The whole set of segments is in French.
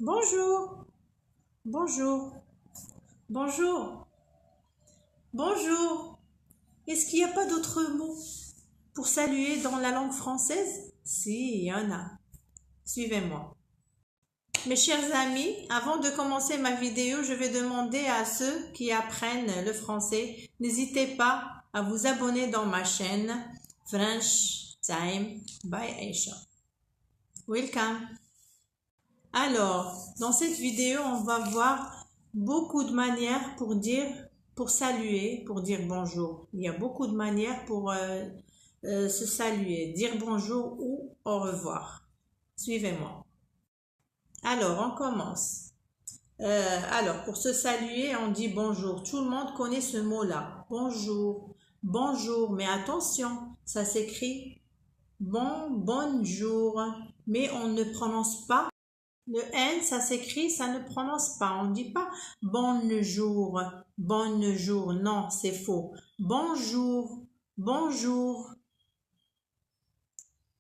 Bonjour, bonjour, bonjour, bonjour. Est-ce qu'il n'y a pas d'autres mots pour saluer dans la langue française? Si, il y en a. Suivez-moi. Mes chers amis, avant de commencer ma vidéo, je vais demander à ceux qui apprennent le français, n'hésitez pas à vous abonner dans ma chaîne French Time by Aisha. Welcome. Alors, dans cette vidéo, on va voir beaucoup de manières pour saluer, pour dire bonjour. Il y a beaucoup de manières pour se saluer, dire bonjour ou au revoir. Suivez-moi. Alors, on commence. Alors, pour se saluer, on dit bonjour. Tout le monde connaît ce mot-là. Bonjour, bonjour. Mais attention, ça s'écrit bonjour. Mais on ne prononce pas. Le N, ça s'écrit, ça ne prononce pas. On ne dit pas bonjour, bonjour. Non, c'est faux. Bonjour, bonjour.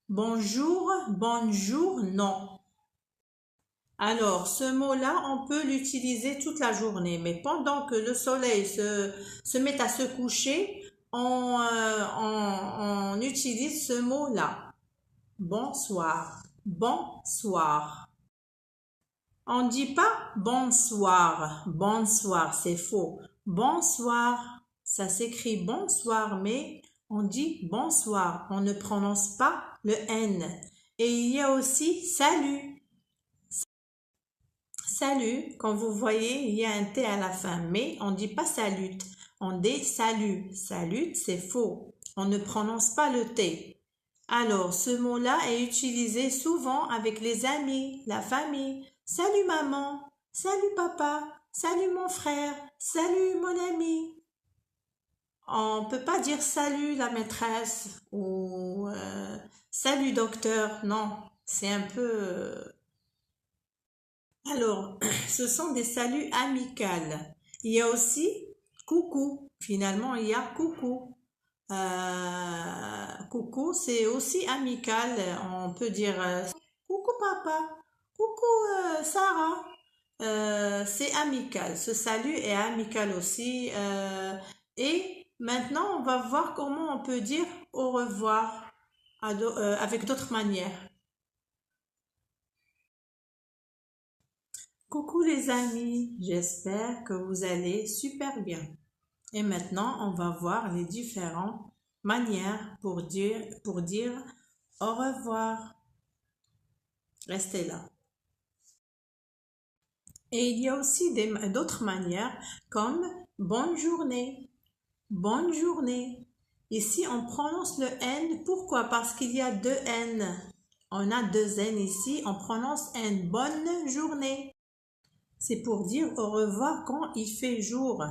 Bonjour, bonjour, non. Alors, ce mot-là, on peut l'utiliser toute la journée, mais pendant que le soleil se met à se coucher, on utilise ce mot-là. Bonsoir, bonsoir. On ne dit pas bonsoir, bonsoir, c'est faux. Bonsoir, ça s'écrit bonsoir, mais on dit bonsoir. On ne prononce pas le N. Et il y a aussi salut. Salut, quand vous voyez, il y a un T à la fin, mais on ne dit pas salut. On dit salut. Salut, c'est faux. On ne prononce pas le T. Alors, ce mot-là est utilisé souvent avec les amis, la famille. Salut maman, salut papa, salut mon frère, salut mon ami. On ne peut pas dire salut la maîtresse ou salut docteur, non, c'est un peu... Alors, ce sont des saluts amicaux. Il y a aussi coucou, finalement il y a coucou. Coucou, c'est aussi amical. On peut dire coucou papa, coucou Sarah. C'est amical. Ce salut est amical aussi. Et maintenant, on va voir comment on peut dire au revoir avec d'autres manières. Coucou les amis, j'espère que vous allez super bien. Et maintenant, on va voir les différentes manières pour dire au revoir. Restez là. Et il y a aussi d'autres manières comme bonne journée. Bonne journée. Ici, on prononce le N. Pourquoi? Parce qu'il y a deux N. On a deux N ici. On prononce N. Bonne journée. C'est pour dire au revoir quand il fait jour.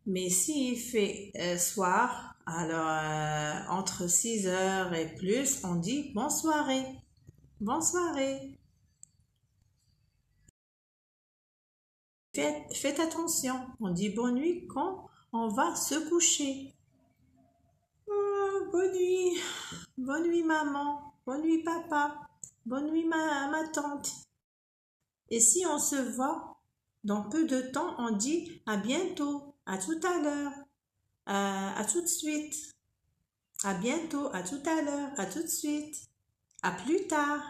Mais s'il fait soir, alors entre 6 heures et plus, on dit bonne soirée. Bonne soirée. Faites attention, on dit bonne nuit quand on va se coucher. Bonne nuit maman, bonne nuit papa, bonne nuit ma tante. Et si on se voit dans peu de temps, on dit à bientôt, à tout à l'heure, à tout de suite, à bientôt, à tout à l'heure, à tout de suite, à plus tard.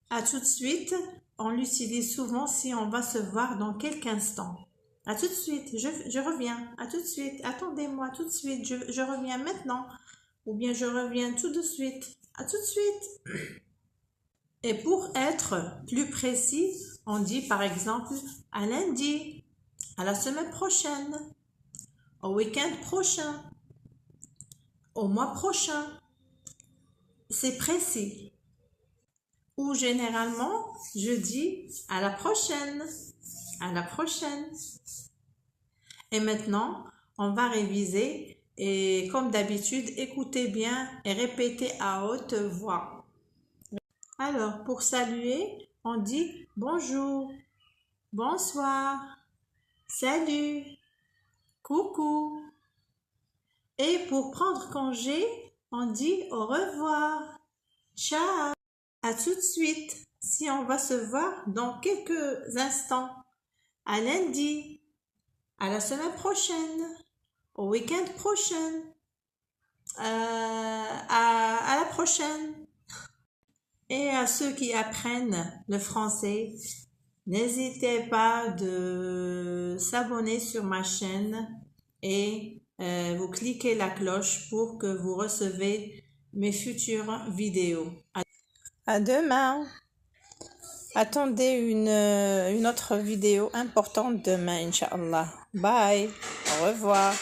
À tout de suite, on l'utilise souvent si on va se voir dans quelques instants. À tout de suite, je reviens, à tout de suite, attendez-moi tout de suite, je reviens maintenant, ou bien je reviens tout de suite, à tout de suite. Et pour être plus précis, on dit par exemple à lundi, à la semaine prochaine, au week-end prochain, au mois prochain. C'est précis. Ou généralement, je dis à la prochaine, à la prochaine. Et maintenant, on va réviser et comme d'habitude, écoutez bien et répétez à haute voix. Alors, pour saluer, on dit bonjour, bonsoir, salut, coucou. Et pour prendre congé, on dit au revoir, ciao. À tout de suite. Si on va se voir dans quelques instants. À lundi. À la semaine prochaine. Au week-end prochain. À la prochaine. Et à ceux qui apprennent le français, n'hésitez pas de s'abonner sur ma chaîne et vous cliquez la cloche pour que vous recevez mes futures vidéos. À demain. Attendez une autre vidéo importante demain, Inch'Allah. Bye. Au revoir.